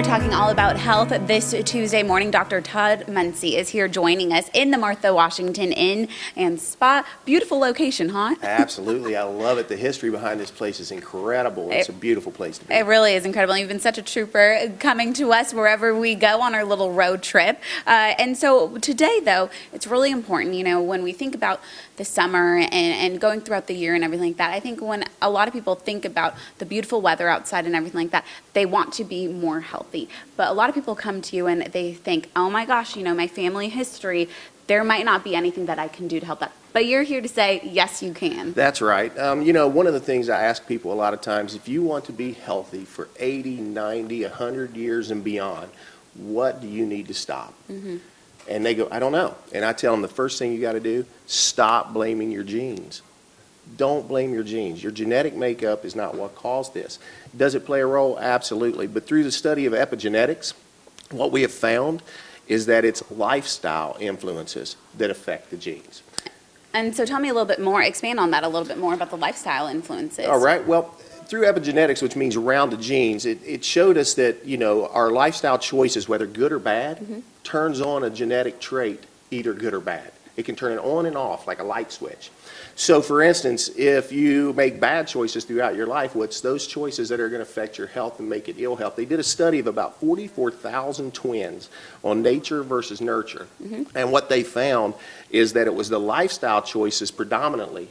talking all about health this Tuesday morning. Dr. Todd Munsey is here joining us in the Martha Washington Inn and Spa. Beautiful location, huh? Absolutely. I love it. The history behind this place is incredible. It's a beautiful place to be. It really is incredible. You've been such a trooper coming to us wherever we go on our little road trip. And so today, though, it's really important, you know, when we think about the summer and going throughout the year and everything like that, I think when a lot of people think about the beautiful weather outside and everything like that, they want to be more healthy. But a lot of people come to you and they think, oh my gosh, you know, my family history, there might not be anything that I can do to help that. But you're here to say, yes, you can. That's right. You know, one of the things I ask people a lot of times, if you want to be healthy for 80, 90, 100 years and beyond, what do you need to stop? Mm-hmm. And they go, I don't know. And I tell them the first thing you got to do, stop blaming your genes. Don't blame your genes. Your genetic makeup is not what caused this. Does it play a role? Absolutely. But through the study of epigenetics, what we have found is that it's lifestyle influences that affect the genes. And so tell me a little bit more, expand on that a little bit more about the lifestyle influences. All right. Well, through epigenetics, which means around the genes, it showed us that, you know, our lifestyle choices, whether good or bad, mm-hmm. turns on a genetic trait, either good or bad. It can turn it on and off like a light switch. So, for instance, if you make bad choices throughout your life, what's those choices that are going to affect your health and make it ill health? They did a study of about 44,000 twins on nature versus nurture. Mm-hmm. And what they found is that it was the lifestyle choices predominantly,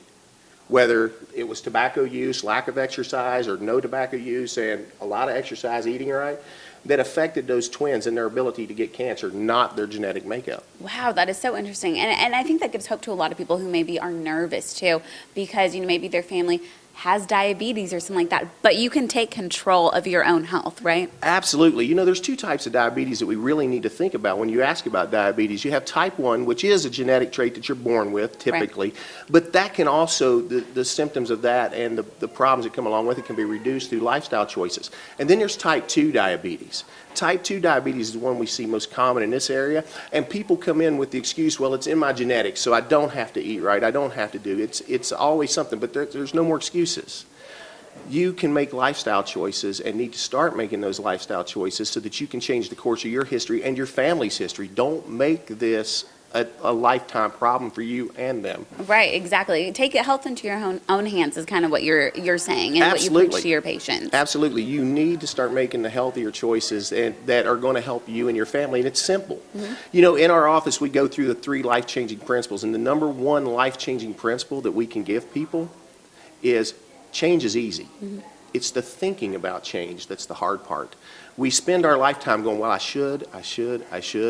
whether it was tobacco use, lack of exercise, or no tobacco use, and a lot of exercise, eating right, that affected those twins and their ability to get cancer, not their genetic makeup. Wow, that is so interesting. And I think that gives hope to a lot of people who maybe are nervous too, because, you know, maybe their family has diabetes or something like that, but you can take control of your own health, right? Absolutely. You know, there's two types of diabetes that we really need to think about when you ask about diabetes. You have type 1, which is a genetic trait that you're born with, typically, right. But that can also, the symptoms of that and the problems that come along with it can be reduced through lifestyle choices. And then there's type 2 diabetes. Type 2 diabetes is the one we see most common in this area, and people come in with the excuse, well, it's in my genetics, so I don't have to eat right, I don't have to do it. It's always something, but there's no more excuses. You can make lifestyle choices and need to start making those lifestyle choices so that you can change the course of your history and your family's history. Don't make this a lifetime problem for you and them. Right, exactly. Take health into your own hands is kind of what you're saying and Absolutely. What you preach to your patients. Absolutely. You need to start making the healthier choices that are going to help you and your family, and it's simple. Mm-hmm. You know, in our office we go through the 3 life-changing principles, and the number 1 life-changing principle that we can give people is change is easy. Mm-hmm. It's the thinking about change that's the hard part. We spend our lifetime going, well, I should,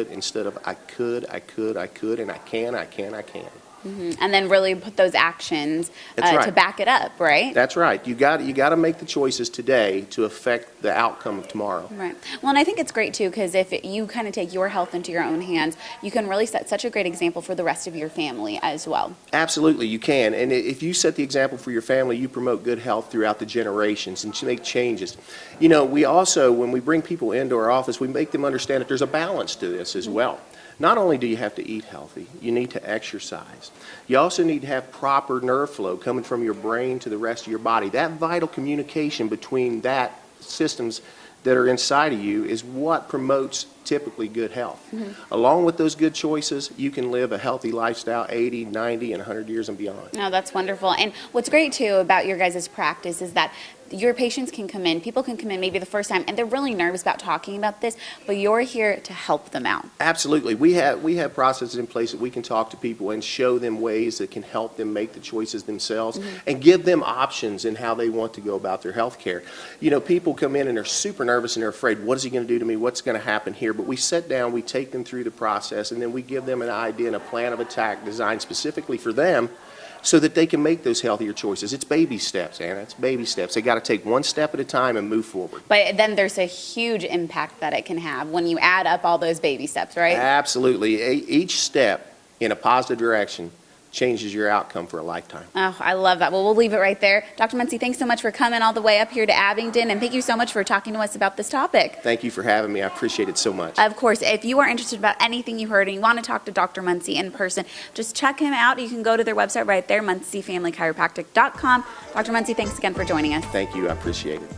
instead of I could, and I can. Mm-hmm. And then really put those actions right. to back it up, right? That's right. You got to make the choices today to affect the outcome of tomorrow. Right. Well, and I think it's great too, because if you kind of take your health into your own hands, you can really set such a great example for the rest of your family as well. Absolutely, you can. And if you set the example for your family, you promote good health throughout the generations and make changes. You know, we also, when we bring people into our office, we make them understand that there's a balance to this as well. Not only do you have to eat healthy, you need to exercise. You also need to have proper nerve flow coming from your brain to the rest of your body. That vital communication between that systems that are inside of you is what promotes typically good health. Mm-hmm. Along with those good choices, you can live a healthy lifestyle 80, 90, and 100 years and beyond. No, that's wonderful. And what's great too about your guys' practice is that your patients can come in, people can come in maybe the first time, and they're really nervous about talking about this, but you're here to help them out. Absolutely. We have processes in place that we can talk to people and show them ways that can help them make the choices themselves, mm-hmm. and give them options in how they want to go about their health care. You know, people come in and they're super nervous and they're afraid, what is he going to do to me? What's going to happen here? But we sit down, we take them through the process, and then we give them an idea and a plan of attack designed specifically for them, so that they can make those healthier choices. It's baby steps, Anna. It's baby steps. They got to take one step at a time and move forward. But then there's a huge impact that it can have when you add up all those baby steps, right? Absolutely. Each step in a positive direction changes your outcome for a lifetime. Oh, I love that. Well, we'll leave it right there. Dr. Munsey, thanks so much for coming all the way up here to Abingdon, and thank you so much for talking to us about this topic. Thank you for having me. I appreciate it so much. Of course, if you are interested about anything you heard and you want to talk to Dr. Munsey in person, just check him out. You can go to their website right there, munseyfamilychiropractic.com. Dr. Munsey, thanks again for joining us. Thank you. I appreciate it.